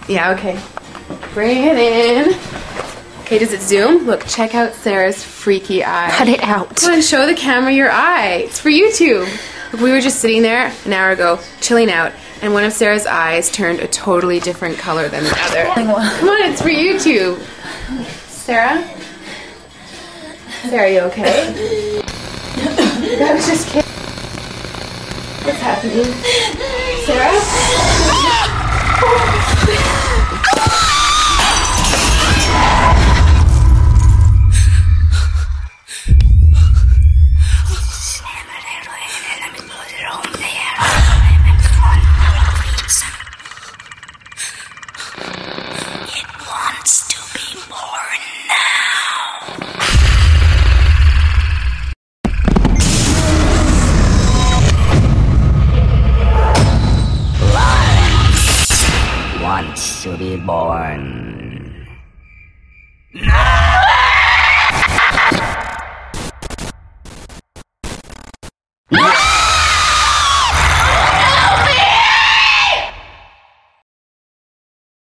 Yeah, okay. Bring it in. Okay, does it zoom? Look, check out Sarah's freaky eye. Cut it out. Come on, show the camera your eye. It's for YouTube. Look, we were just sitting there an hour ago, chilling out, and one of Sarah's eyes turned a totally different color than the other. Come on, it's for YouTube. Sarah? Sarah, are you okay? That was just kidding. What's happening? Sarah? To be born